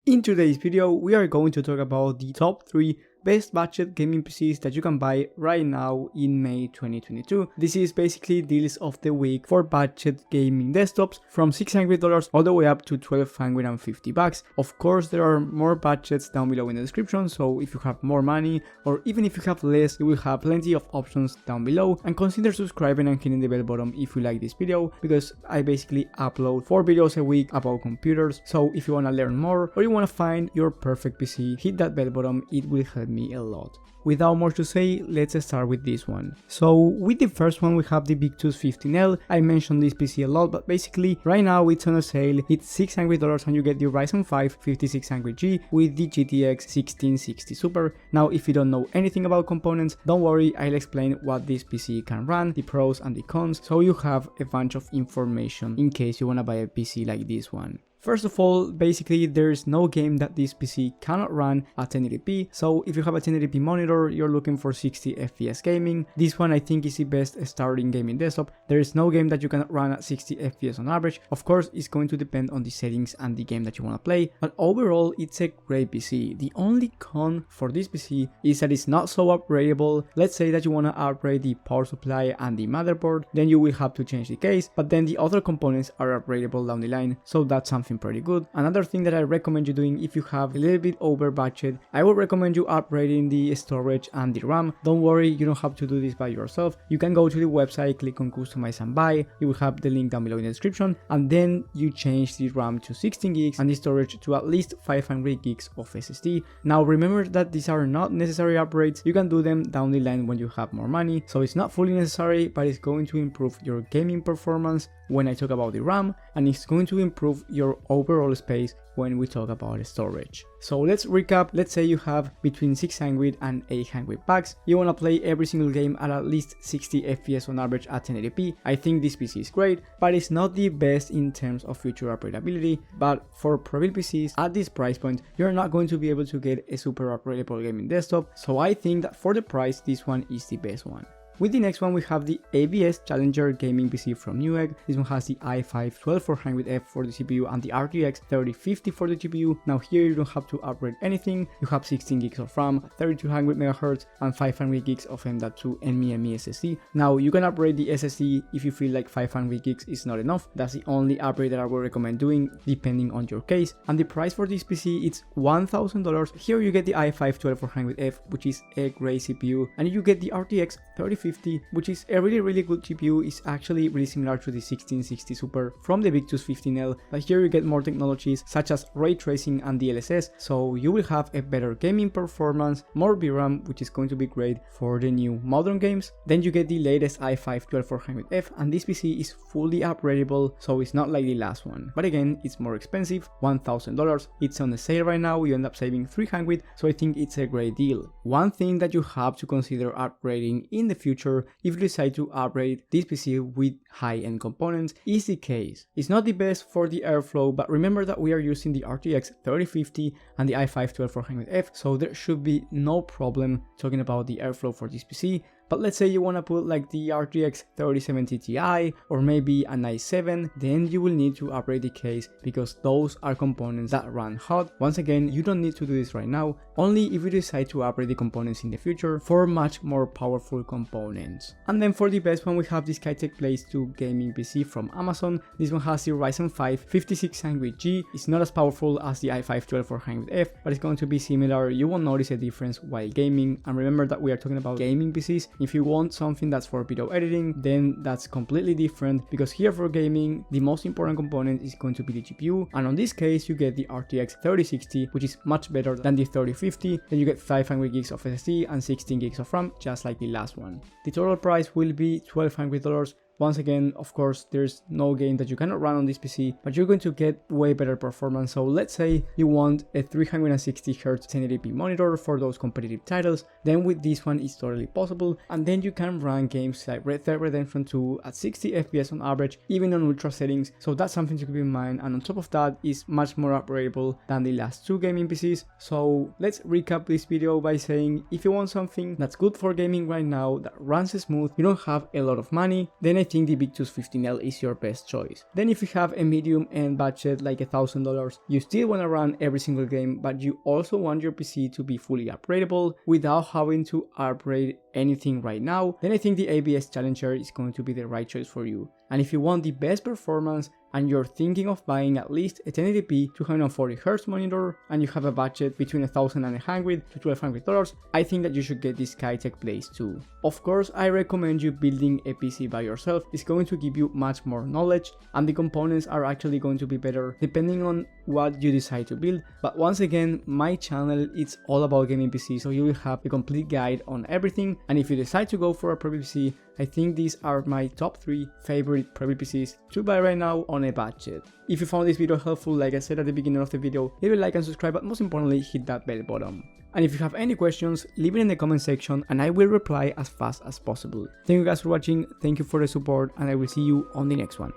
In today's video, we are going to talk about the top 3 best budget gaming PCs that you can buy right now in May 2022. This is basically deals of the week for budget gaming desktops from $600 all the way up to $1,250. Of course, there are more budgets down below in the description, so if you have more money or even if you have less, you will have plenty of options down below. And consider subscribing and hitting the bell button if you like this video, because I basically upload 4 videos a week about computers. So if you want to learn more or you want to find your perfect PC, hit that bell button, it will help me a lot. Without more to say, let's start with this one. So with the first one we have the Victus 15L. I mentioned this PC a lot, but basically right now it's on a sale. It's $600 and you get the Ryzen 5 5600G with the GTX 1660 Super. Now if you don't know anything about components, don't worry, I'll explain what this PC can run, the pros and the cons, so you have a bunch of information in case you want to buy a PC like this one. First of all, basically there's no game that this PC cannot run at 1080p, so if you have a 1080p monitor, you're looking for 60 FPS gaming, this one I think is the best starting gaming desktop. There is no game that you cannot run at 60 FPS on average. Of course, it's going to depend on the settings and the game that you want to play, but overall it's a great PC. The only con for this PC is that it's not so upgradable. Let's say that you want to upgrade the power supply and the motherboard, then you will have to change the case, but then the other components are upgradable down the line, so that's something pretty good. Another thing that I recommend you doing if you have a little bit over budget, I would recommend you upgrading the storage and the RAM. Don't worry, you don't have to do this by yourself. You can go to the website, click on customize and buy. You will have the link down below in the description, and then you change the RAM to 16 gigs and the storage to at least 500 gigs of SSD. Now remember that these are not necessary upgrades. You can do them down the line when you have more money, so it's not fully necessary, but it's going to improve your gaming performance when I talk about the RAM, and it's going to improve your overall space when we talk about storage. So let's recap. Let's say you have between 600 and 800 bucks. You want to play every single game at least 60 FPS on average at 1080p. I think this PC is great, but it's not the best in terms of future upgradability. But for Prebuilt PCs at this price point, you're not going to be able to get a super upgradable gaming desktop. So I think that for the price, this one is the best one. With the next one, we have the ABS Challenger Gaming PC from Newegg. This one has the i5 12400F for the CPU and the RTX 3050 for the GPU. Now here you don't have to upgrade anything. You have 16 gigs of RAM, 3200 MHz and 500 gigs of M.2 NVMe SSD. Now you can upgrade the SSD if you feel like 500 gigs is not enough. That's the only upgrade that I would recommend doing depending on your case. And the price for this PC, it's $1,000. Here you get the i5 12400F, which is a great CPU, and you get the RTX 3050, which is a really good GPU. Is actually really similar to the 1660 Super from the Victus 15L, but here you get more technologies such as ray tracing and DLSS, so you will have a better gaming performance, more VRAM, which is going to be great for the new modern games. Then you get the latest i5 12400F, and this PC is fully upgradable, so it's not like the last one, but again it's more expensive, $1,000. It's on the sale right now, you end up saving $300, so I think it's a great deal. One thing that you have to consider upgrading in the future if you decide to upgrade this PC with high-end components is the case. It's not the best for the airflow, but remember that we are using the RTX 3050 and the i5 12400F, so there should be no problem talking about the airflow for this PC. But let's say you want to put like the RTX 3070 Ti or maybe an i7, then you will need to upgrade the case because those are components that run hot. Once again, you don't need to do this right now, only if you decide to upgrade the components in the future for much more powerful components. And then for the best one, we have this Skytech Blaze 2 gaming PC from Amazon. This one has the Ryzen 5 5600G. It's not as powerful as the i5 12400F, but it's going to be similar. You won't notice a difference while gaming. And remember that we are talking about gaming PCs. If you want something that's for video editing, then that's completely different, because here for gaming, the most important component is going to be the GPU, and on this case you get the RTX 3060, which is much better than the 3050. Then you get 500 gigs of SSD and 16 gigs of RAM, just like the last one. The total price will be $1,200. Once again, of course, there's no game that you cannot run on this PC, but you're going to get way better performance. So let's say you want a 360Hz 1080p monitor for those competitive titles, then with this one it's totally possible, and then you can run games like Red Dead Redemption 2 at 60 FPS on average, even on ultra settings, so that's something to keep in mind. And on top of that, it's much more upgradable than the last two gaming PCs. So let's recap this video by saying, if you want something that's good for gaming right now, that runs smooth, you don't have a lot of money, then I think the Victus 15L is your best choice. Then if you have a medium end budget like $1,000, you still want to run every single game, but you also want your PC to be fully upgradable without having to upgrade anything right now, then I think the ABS Challenger is going to be the right choice for you. And if you want the best performance and you're thinking of buying at least a 1080p 240Hz monitor and you have a budget between $1,100 to $1,200, I think that you should get this Skytech Blaze 2. Of course, I recommend you building a PC by yourself. It's going to give you much more knowledge and the components are actually going to be better depending on what you decide to build. But once again, my channel is all about gaming PC, so you will have a complete guide on everything. And if you decide to go for a Prebuilt PC, I think these are my top 3 favorite Prebuilt PCs to buy right now on a budget. If you found this video helpful, like I said at the beginning of the video, leave a like and subscribe, but most importantly, hit that bell button. And if you have any questions, leave it in the comment section and I will reply as fast as possible. Thank you guys for watching, thank you for the support, and I will see you on the next one.